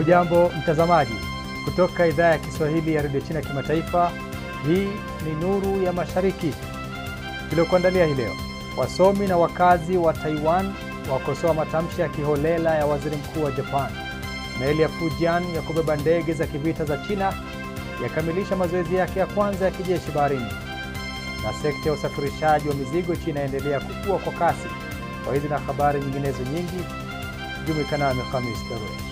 Hujambo mtazamaji, kutoka idhaa ya Kiswahili ya Radio China Kimataifa. Hii ni Nuru ya Mashariki. Tuliokuandalia hii leo: wasomi na wakazi wa Taiwan wakosoa matamshi ya kiholela ya waziri mkuu wa Japan. Meli ya Fujian ya kubeba ndege za kivita za China yakamilisha mazoezi yake ya kwanza ya kijeshi baharini. Na sekta ya usafirishaji wa mizigo China inaendelea kukua kwa kasi. Kwa hizi na habari nyinginezo nyingi, jumuika nami Khamis Darwesh.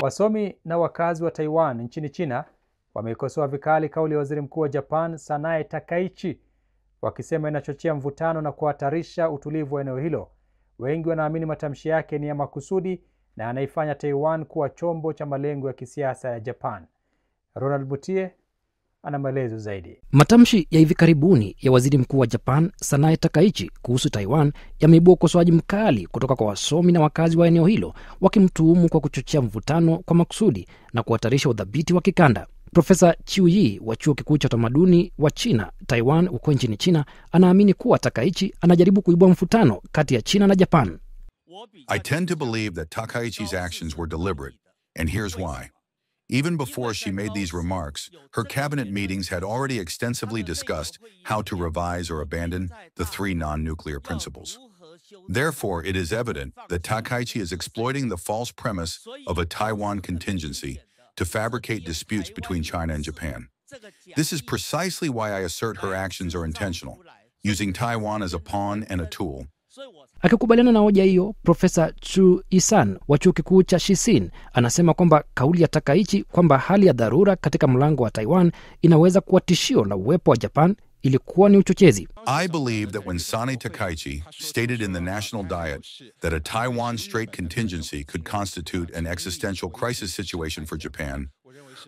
Wasomi na wakazi wa Taiwan nchini China wameikosoa vikali kauli ya waziri mkuu wa Japan Sanae Takaichi, wakisema inachochea mvutano na kuhatarisha utulivu wa eneo hilo. Wengi wanaamini matamshi yake ni ya makusudi na anaifanya Taiwan kuwa chombo cha malengo ya kisiasa ya Japan. Ronald Butie ana maelezo zaidi. Matamshi ya hivi karibuni ya waziri mkuu wa Japan Sanae Takaichi kuhusu Taiwan yameibua ukosoaji mkali kutoka kwa wasomi na wakazi wa eneo hilo, wakimtuhumu kwa kuchochea mvutano kwa makusudi na kuhatarisha udhabiti wa kikanda. Profesa Chiu Yi wa chuo kikuu cha utamaduni wa China Taiwan huko nchini China anaamini kuwa Takaichi anajaribu kuibua mvutano kati ya China na Japan. I tend to believe that Takaichi's actions were deliberate, and here's why. Even before she made these remarks, her cabinet meetings had already extensively discussed how to revise or abandon the 3 non-nuclear principles. Therefore, it is evident that Takaichi is exploiting the false premise of a Taiwan contingency to fabricate disputes between China and Japan. This is precisely why I assert her actions are intentional, using Taiwan as a pawn and a tool. Akikubaliana na hoja hiyo, Profesa Chu Isan wa chuo kikuu cha Shisin anasema kwamba kauli ya Takaichi kwamba hali ya dharura katika mlango wa Taiwan inaweza kuwa tishio la uwepo wa Japan ilikuwa ni uchochezi. I believe that when Sanae Takaichi stated in the National Diet that a Taiwan Strait contingency could constitute an existential crisis situation for Japan,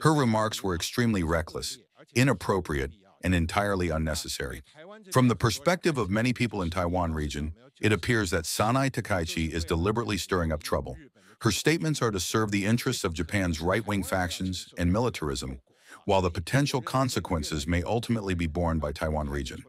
her remarks were extremely reckless, inappropriate, and entirely unnecessary. From the perspective of many people in Taiwan region, it appears that Sanae Takaichi is deliberately stirring up trouble. Her statements are to serve the interests of Japan's right-wing factions and militarism, while the potential consequences may ultimately be borne by Taiwan region.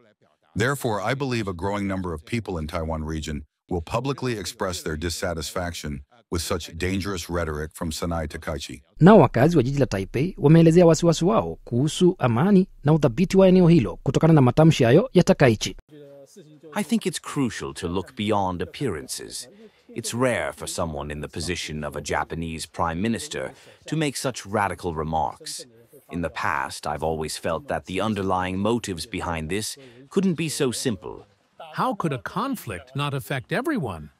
Therefore, I believe a growing number of people in Taiwan region will publicly express their dissatisfaction with such dangerous rhetoric from Sanae Takaichi. Nao wakazi wa jiji la Taipei wameelezea wasiwasi wao kuhusu amani na udhabiti wa eneo hilo kutokana na matamshi hayo ya Takaichi. I think it's crucial to look beyond appearances. It's rare for someone in the position of a Japanese prime minister to make such radical remarks. In the past, I've always felt that the underlying motives behind this couldn't be so simple. How could a conflict not affect everyone?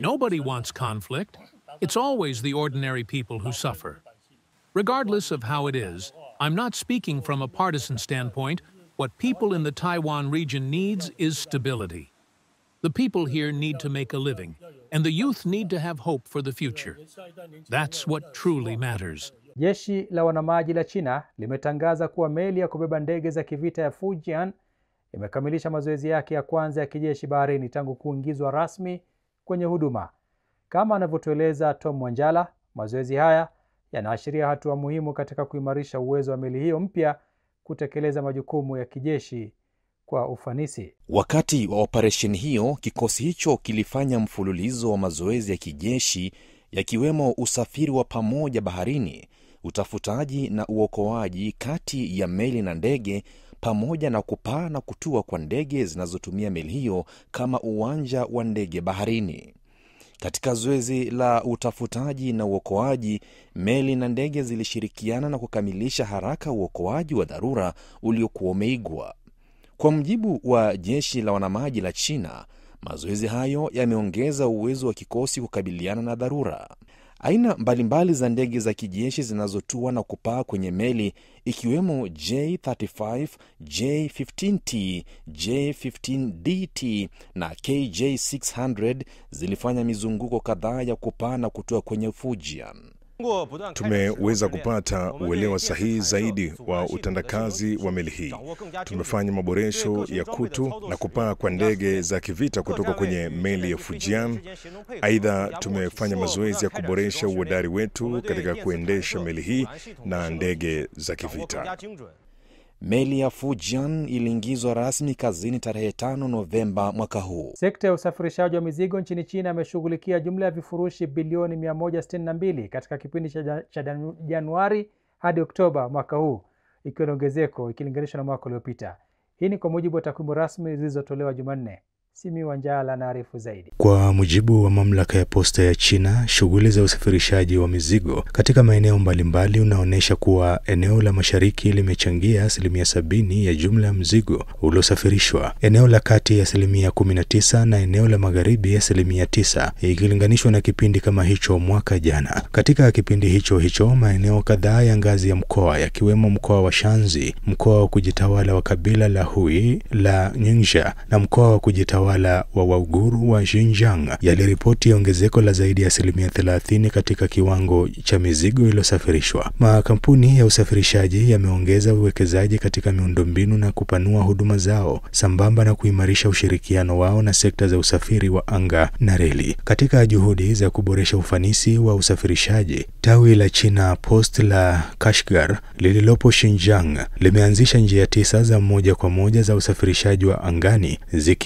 Nobody wants conflict. It's always the ordinary people who suffer. Regardless of how it is, I'm not speaking from a partisan standpoint. What people in the Taiwan region needs is stability. The people here need to make a living, and the youth need to have hope for the future. That's what truly matters. Jeshi la wanamaji la China limetangaza kuwa meli ya kubeba ndege za kivita ya Fujian imekamilisha mazoezi yake ya kwanza ya kijeshi baharini tangu kuingizwa rasmi kwenye huduma. Kama anavyotueleza Tom Mwanjala, mazoezi haya yanaashiria hatua muhimu katika kuimarisha uwezo wa meli hiyo mpya kutekeleza majukumu ya kijeshi kwa ufanisi. Wakati wa operesheni hiyo, kikosi hicho kilifanya mfululizo wa mazoezi ya kijeshi yakiwemo usafiri wa pamoja baharini, utafutaji na uokoaji kati ya meli na ndege, pamoja na kupaa na kutua kwa ndege zinazotumia meli hiyo kama uwanja wa ndege baharini. Katika zoezi la utafutaji na uokoaji, meli na ndege zilishirikiana na kukamilisha haraka uokoaji wa dharura uliokuwa umeigwa. Kwa mujibu wa jeshi la wanamaji la China, mazoezi hayo yameongeza uwezo wa kikosi kukabiliana na dharura. Aina mbalimbali za ndege za kijeshi zinazotua na kupaa kwenye meli, ikiwemo J-35, J-15T, J-15DT na KJ-600 zilifanya mizunguko kadhaa ya kupaa na kutua kwenye Fujian. Tumeweza kupata uelewa sahihi zaidi wa utendakazi wa meli hii. Tumefanya maboresho ya kutu na kupaa kwa ndege za kivita kutoka kwenye meli ya Fujian. Aidha, tumefanya mazoezi ya kuboresha uhodari wetu katika kuendesha meli hii na ndege za kivita. Meli ya Fujian iliingizwa rasmi kazini tarehe 5 Novemba mwaka huu. Sekta ya usafirishaji wa mizigo nchini China imeshughulikia jumla ya vifurushi bilioni 162 katika kipindi cha Januari hadi Oktoba mwaka huu, ikiwa ni ongezeko ikilinganishwa na mwaka uliopita. Hii ni kwa mujibu wa takwimu rasmi zilizotolewa Jumanne. Simi Wanjala anaarifu zaidi. Kwa mujibu wa mamlaka ya posta ya China, shughuli za usafirishaji wa mizigo katika maeneo mbalimbali unaonesha kuwa eneo la mashariki limechangia 70% ya jumla ya mzigo uliosafirishwa, eneo la kati 19% na eneo la magharibi 9%, ikilinganishwa na kipindi kama hicho mwaka jana. Katika kipindi hicho maeneo kadhaa ya ngazi ya mkoa yakiwemo mkoa wa Shanxi, mkoa wa kujitawala wa kabila la Hui la Ningxia na mkoa wa kujitawala wa Uiguru wa Xinjiang yaliripoti ongezeko la zaidi ya 30% katika kiwango cha mizigo iliyosafirishwa. Makampuni ya usafirishaji yameongeza uwekezaji katika miundombinu na kupanua huduma zao sambamba na kuimarisha ushirikiano wao na sekta za usafiri wa anga na reli. Katika juhudi za kuboresha ufanisi wa usafirishaji, tawi la China Post la Kashgar lililopo Xinjiang limeanzisha njia 9 za moja kwa moja za usafirishaji wa angani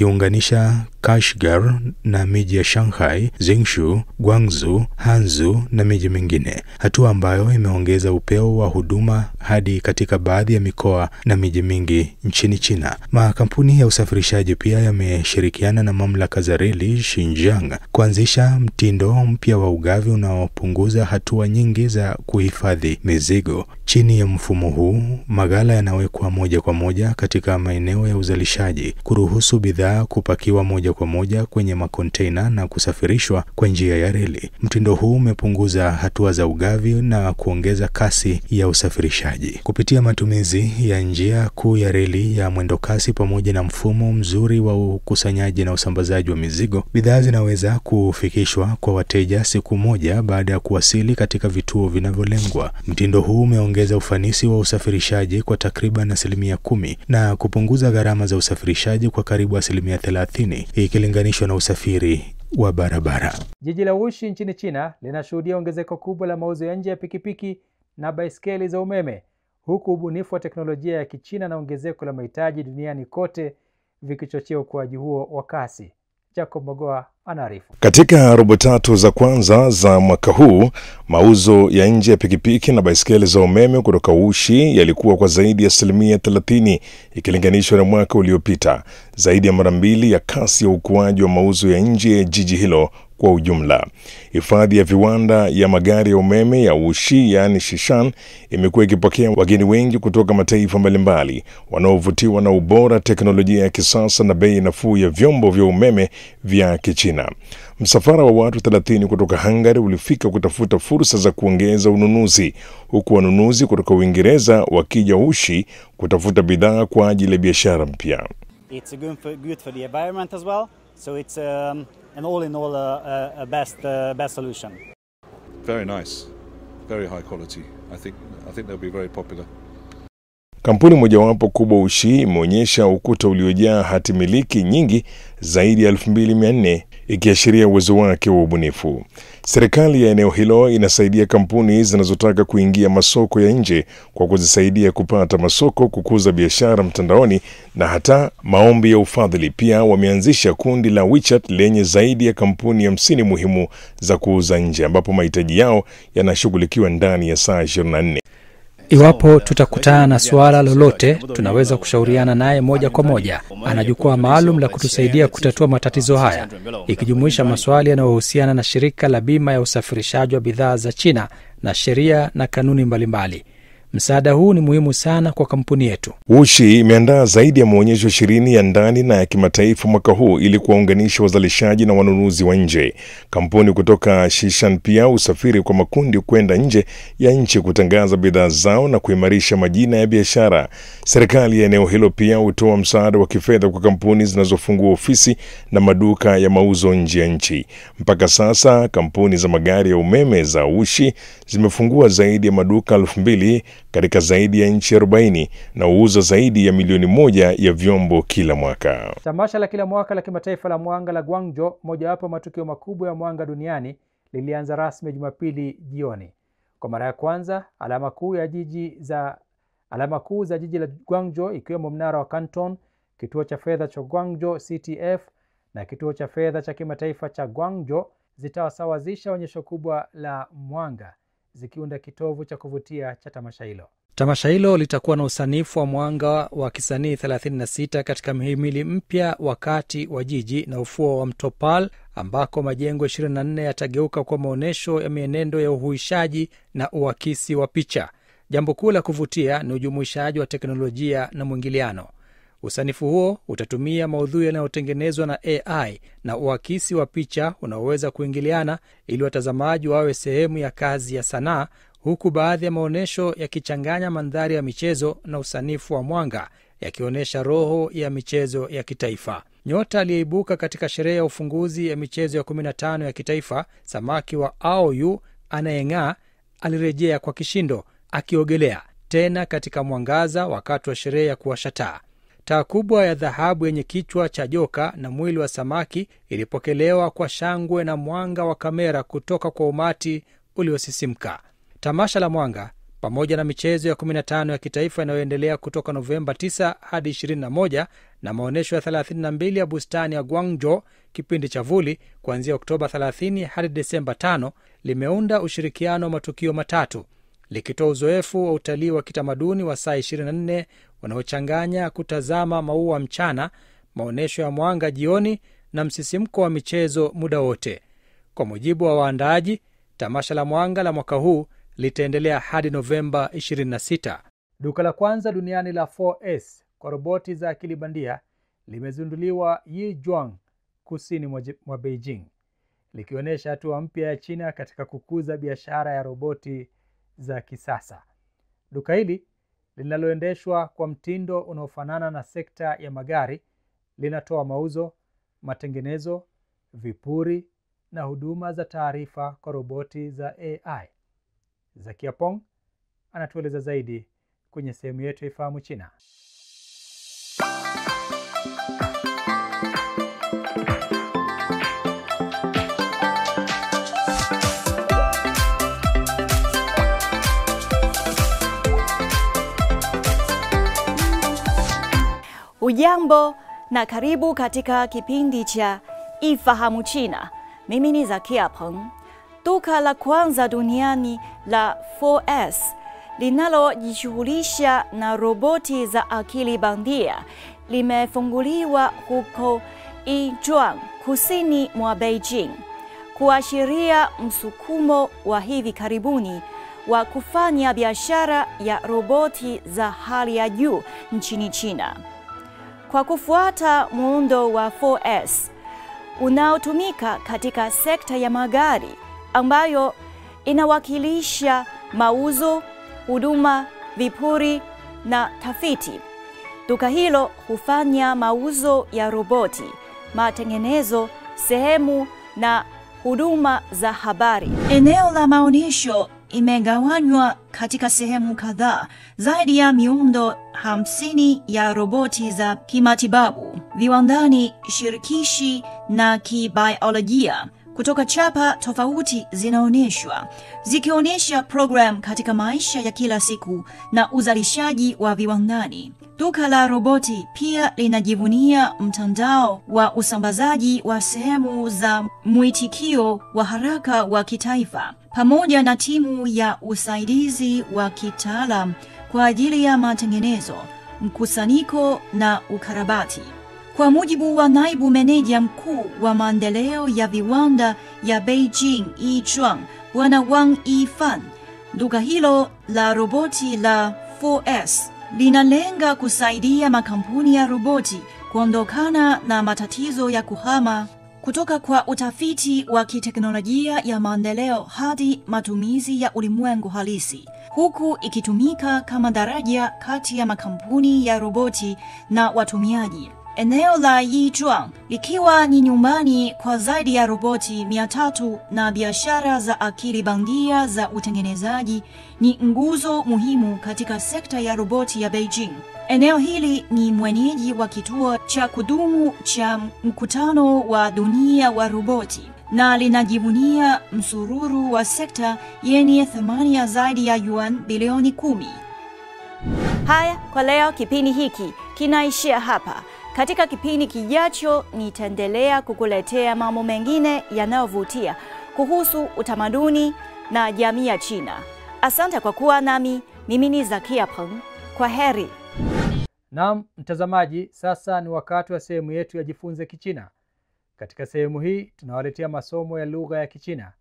zikiunganisha Kashgar na miji ya Shanghai, Jiangsu, Guangzhou, Hanzhou na miji mingine, hatua ambayo imeongeza upeo wa huduma hadi katika baadhi ya mikoa na miji mingi nchini China. Makampuni ya usafirishaji pia yameshirikiana na mamlaka za reli Xinjiang kuanzisha mtindo mpya wa ugavi unaopunguza hatua nyingi za kuhifadhi mizigo. Chini ya mfumo huu, maghala yanawekwa moja kwa moja katika maeneo ya uzalishaji, kuruhusu bidhaa kupakiwa moja kwa moja kwenye makonteina na kusafirishwa kwa njia ya reli. Mtindo huu umepunguza hatua za ugavi na kuongeza kasi ya usafirishaji. Kupitia matumizi ya njia kuu ya reli ya mwendo kasi pamoja na mfumo mzuri wa ukusanyaji na usambazaji wa mizigo, bidhaa zinaweza kufikishwa kwa wateja siku moja baada ya kuwasili katika vituo vinavyolengwa. Mtindo huu umeongeza ufanisi wa usafirishaji kwa takriban 10% na kupunguza gharama za usafirishaji kwa karibu 30% ikilinganishwa na usafiri wa barabara. Jiji la Wuxi nchini China linashuhudia ongezeko kubwa la mauzo ya nje ya pikipiki na baiskeli za umeme, huku ubunifu wa teknolojia ya Kichina na ongezeko la mahitaji duniani kote vikichochea ukuaji huo wa kasi. Jacob Mogoa anaarifu. Katika robo tatu za kwanza za mwaka huu, mauzo ya nje ya pikipiki na baiskeli za umeme kutoka Wuxi yalikuwa kwa zaidi ya 30% ikilinganishwa na mwaka uliopita, zaidi ya mara mbili ya kasi ya ukuaji wa mauzo ya nje ya jiji hilo kwa ujumla. Hifadhi ya viwanda ya magari ya umeme ya Wuxi, yani Shishan, imekuwa ikipokea wageni wengi kutoka mataifa mbalimbali wanaovutiwa na ubora, teknolojia ya kisasa na bei nafuu ya vyombo vya umeme vya Kichina. Msafara wa watu 30 kutoka Hungary ulifika kutafuta fursa za kuongeza ununuzi, huku wanunuzi kutoka Uingereza wakija Wuxi kutafuta bidhaa kwa ajili ya biashara mpya. It's good for the environment as well. So it's an all in all a best solution. Very nice. Very high quality. I think they'll be very popular. Kampuni mojawapo kubwa Wuxi imeonyesha ukuta uliojaa hati miliki nyingi zaidi ya 2400, ikiashiria uwezo wake wa ubunifu. Serikali ya eneo hilo inasaidia kampuni zinazotaka kuingia masoko ya nje kwa kuzisaidia kupata masoko, kukuza biashara mtandaoni na hata maombi ya ufadhili. Pia wameanzisha kundi la WeChat lenye zaidi ya kampuni 50 muhimu za kuuza nje, ambapo mahitaji yao yanashughulikiwa ndani ya saa 24. Iwapo tutakutana na suala lolote, tunaweza kushauriana naye moja kwa moja. Ana jukwaa maalum la kutusaidia kutatua matatizo haya, ikijumuisha maswali yanayohusiana na shirika la bima ya usafirishaji wa bidhaa za China na sheria na kanuni mbalimbali. Msaada huu ni muhimu sana kwa kampuni yetu. Wuxi imeandaa zaidi ya maonyesho 20 ya ndani na ya kimataifa mwaka huu ili kuwaunganisha wazalishaji na wanunuzi wa nje. Kampuni kutoka Shishan pia usafiri kwa makundi kwenda nje ya nchi kutangaza bidhaa zao na kuimarisha majina ya biashara. Serikali ya eneo hilo pia hutoa msaada wa kifedha kwa kampuni zinazofungua ofisi na maduka ya mauzo nje ya nchi. Mpaka sasa kampuni za magari ya umeme za Wuxi zimefungua zaidi ya maduka 2000 katika zaidi ya nchi 40 na uuza zaidi ya milioni 1 ya vyombo kila mwaka. Tamasha la kila mwaka la kimataifa la mwanga la Guangzhou, mojawapo matukio makubwa ya mwanga duniani, lilianza rasmi Jumapili jioni. Kwa mara ya kwanza, alama kuu za jiji la Guangzhou ikiwemo mnara wa Canton, kituo cha fedha cha Guangzhou CTF na kituo cha fedha cha kimataifa cha Guangzhou zitawasawazisha onyesho kubwa la mwanga, zikiunda kitovu cha kuvutia cha tamasha hilo. Tamasha hilo litakuwa na usanifu wa mwanga wa kisanii 36 katika mhimili mpya wakati wa jiji na ufuo wa mto Pearl, ambako majengo 24 yatageuka kwa maonesho ya mienendo ya uhuishaji na uakisi wa picha. Jambo kuu la kuvutia ni ujumuishaji wa teknolojia na mwingiliano. Usanifu huo utatumia maudhui yanayotengenezwa na AI na uakisi wa picha unaoweza kuingiliana ili watazamaji wawe sehemu ya kazi ya sanaa, huku baadhi ya maonesho yakichanganya mandhari ya michezo na usanifu wa mwanga, yakionyesha roho ya michezo ya kitaifa. Nyota aliyeibuka katika sherehe ya ufunguzi ya michezo ya 15 ya kitaifa, samaki wa Aoyu anayeng'aa, alirejea kwa kishindo akiogelea tena katika mwangaza wakati wa sherehe ya kuwasha taa. Taa kubwa ya dhahabu yenye kichwa cha joka na mwili wa samaki ilipokelewa kwa shangwe na mwanga wa kamera kutoka kwa umati uliosisimka. Tamasha la mwanga pamoja na michezo ya 15 ya kitaifa inayoendelea kutoka Novemba 9 hadi 21 na maonesho ya 32 ya bustani ya Guangzhou kipindi cha vuli kuanzia Oktoba 30 hadi Desemba 5 limeunda ushirikiano wa matukio matatu, likitoa uzoefu wa utalii wa kitamaduni wa saa 24 unaochanganya kutazama maua mchana, maonesho ya mwanga jioni na msisimko wa michezo muda wote. Kwa mujibu wa waandaaji, tamasha la mwanga la mwaka huu litaendelea hadi Novemba 26. Duka la kwanza duniani la 4S kwa roboti za akili bandia limezinduliwa Yizhuang, kusini mwa Beijing, likionyesha hatua mpya ya China katika kukuza biashara ya roboti za kisasa. Duka hili linaloendeshwa kwa mtindo unaofanana na sekta ya magari linatoa mauzo, matengenezo, vipuri na huduma za taarifa kwa roboti za AI. Zakia Pong anatueleza zaidi kwenye sehemu yetu Ifahamu China. Ujambo na karibu katika kipindi cha Ifahamu China. Mimi ni Zakia Peng. Duka la kwanza duniani la 4S linalojishughulisha na roboti za akili bandia limefunguliwa huko Yizhuang, kusini mwa Beijing, kuashiria msukumo wa hivi karibuni wa kufanya biashara ya roboti za hali ya juu nchini China. Kwa kufuata muundo wa 4S unaotumika katika sekta ya magari, ambayo inawakilisha mauzo, huduma, vipuri na tafiti, duka hilo hufanya mauzo ya roboti, matengenezo, sehemu na huduma za habari. Eneo la maonyesho imegawanywa katika sehemu kadhaa. Zaidi ya miundo 50 ya roboti za kimatibabu, viwandani, shirikishi na kibiolojia kutoka chapa tofauti zinaonyeshwa, zikionyesha program katika maisha ya kila siku na uzalishaji wa viwandani. Duka la roboti pia linajivunia mtandao wa usambazaji wa sehemu za mwitikio wa haraka wa kitaifa, pamoja na timu ya usaidizi wa kitaalam kwa ajili ya matengenezo, mkusanyiko na ukarabati. Kwa mujibu wa naibu meneja mkuu wa maendeleo ya viwanda ya Beijing Yizhuang, Bwana Wang Yifan, Duka hilo la roboti la 4S linalenga kusaidia makampuni ya roboti kuondokana na matatizo ya kuhama kutoka kwa utafiti wa kiteknolojia ya maendeleo hadi matumizi ya ulimwengu halisi, huku ikitumika kama daraja kati ya makampuni ya roboti na watumiaji. Eneo la Yizhuang likiwa ni nyumbani kwa zaidi ya roboti 300 na biashara za akili bandia za utengenezaji, ni nguzo muhimu katika sekta ya roboti ya Beijing. Eneo hili ni mwenyeji wa kituo cha kudumu cha mkutano wa dunia wa roboti na linajivunia msururu wa sekta yenye thamani ya zaidi ya yuan bilioni 10. Haya, kwa leo kipindi hiki kinaishia hapa. Katika kipindi kijacho nitaendelea kukuletea mambo mengine yanayovutia kuhusu utamaduni na jamii ya China. Asante kwa kuwa nami. Mimi ni Zakia Peng. Kwa heri. Naam, mtazamaji, sasa ni wakati wa sehemu yetu ya Jifunze Kichina. Katika sehemu hii tunawaletea masomo ya lugha ya Kichina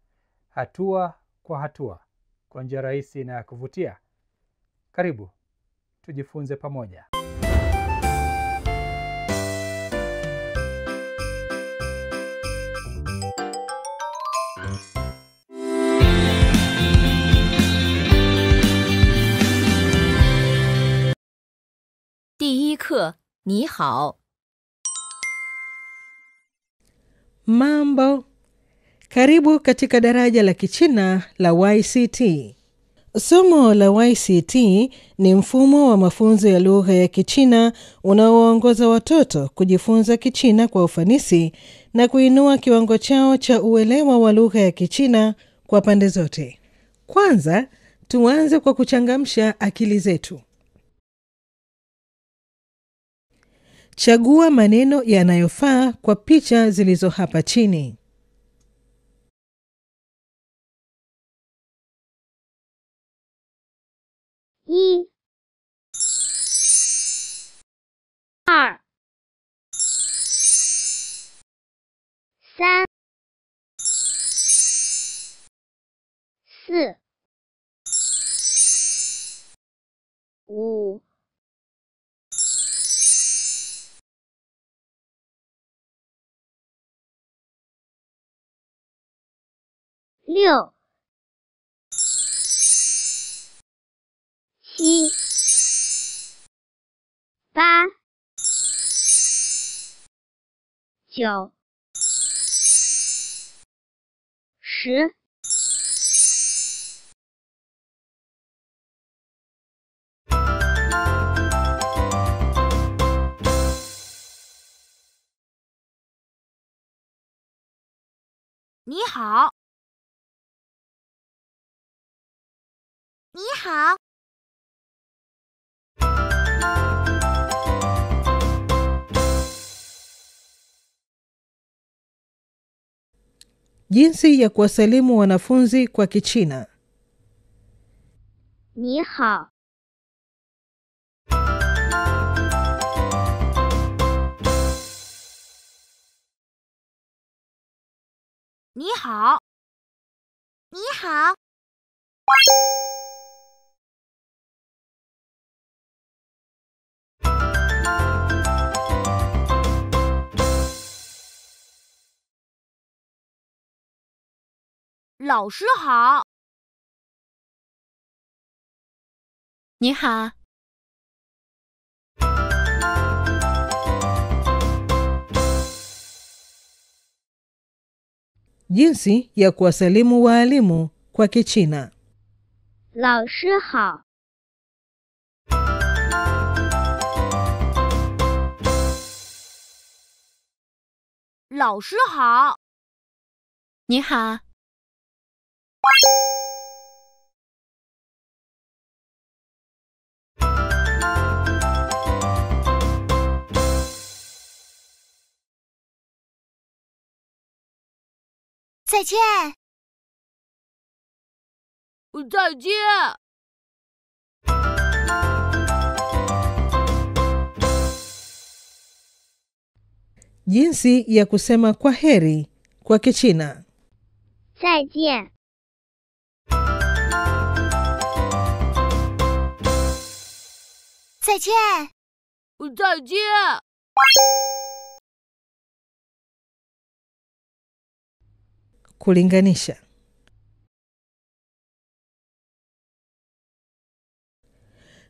hatua kwa hatua kwa njia rahisi na ya kuvutia. Karibu tujifunze pamoja. 第一课，你好。 Mambo. Karibu katika daraja la Kichina la YCT. Somo la YCT ni mfumo wa mafunzo ya lugha ya Kichina unaoongoza watoto kujifunza Kichina kwa ufanisi na kuinua kiwango chao cha uelewa wa lugha ya Kichina kwa pande zote. Kwanza, tuanze kwa kuchangamsha akili zetu. Chagua maneno yanayofaa kwa picha zilizo hapa chini. 1、2、3、4、5、6、7、8、9、10。 你好。 你好。 Jinsi ya kuwasalimu wanafunzi kwa Kichina. 你好。 你好。 你好。 老师好。 你好。 Jinsi ya kuwasalimu waalimu kwa Kichina. 老师好。 老师好。 你好。 再见。再见。 Jinsi ya kusema kwa heri kwa Kichina. 再见。再见。再见。Kulinganisha.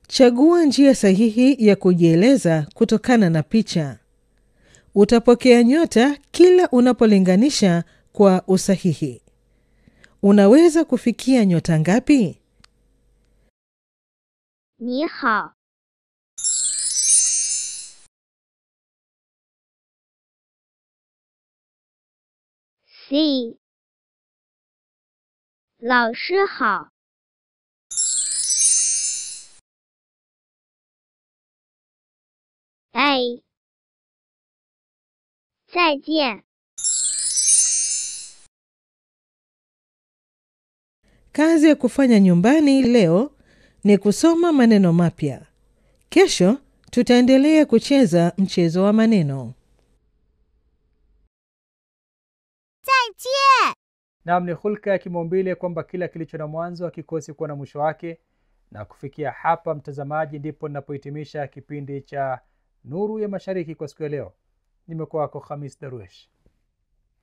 Chagua njia sahihi ya kujieleza kutokana na picha. Utapokea nyota kila unapolinganisha kwa usahihi. Unaweza kufikia nyota ngapi? 你好 C 老师好 A 再见 Kazi ya kufanya nyumbani leo ni kusoma maneno mapya. Kesho tutaendelea kucheza mchezo wa maneno. 再见。 Naam, ni hulka ya kimaumbile kwamba kila kilicho na mwanzo hakikosi kuwa na mwisho wake. Na kufikia hapa, mtazamaji, ndipo ninapohitimisha kipindi cha Nuru ya Mashariki kwa siku ya leo. Nimekuwa wako Khamis Darwish.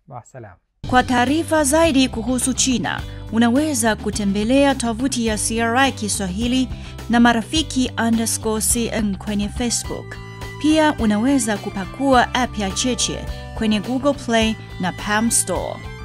Maasalam. Kwa taarifa zaidi kuhusu China, unaweza kutembelea tovuti ya CRI Kiswahili na marafiki_CN kwenye Facebook. Pia unaweza kupakua app ya Cheche kwenye Google Play na Palm Store.